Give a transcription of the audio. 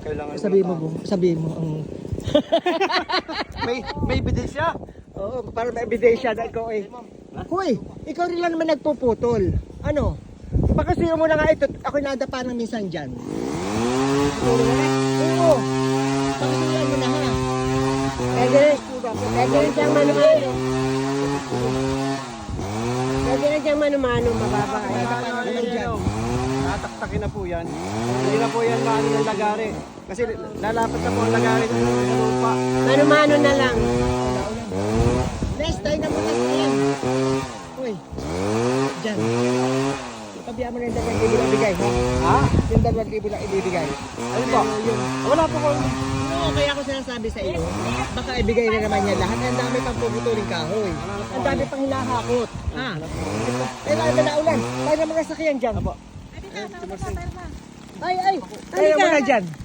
Kailangan Sabihin mo ang... may ebidensya. Oo, para may ebidensya na ikaw eh. Hoy, ikaw rin lang naman nagpuputol. Ano? Baka siyo mo na nga ito, ako nadapa ng minsan dyan. Oo. Pakisuyan mo na ha. Pwede rin siyang mano-mano. Pwede rin siyang mano-mano, mababa. Tataktakin na po yan. Hindi na po yan maano ng lagari. Kasi lalapat na po ang lagari sa lupa. Mano-mano na lang. Next, tayo na muna sa yan. Hoy, dyan. Pabiyan mo na yung 2,000 ibigay, ha? Ha? Yung 2,000 lang ibibigay. Ano ba? Wala po ko. Oo, kaya ako sinasabi sa iyo, baka ibigay na naman niya lahat. Ang dami pang puputuling kahoy. Ang dami pang hinahakot. Ha? Eh, tayo na ulan. Tayo na mga sakyan dyan. Ay, Tayo na muna dyan.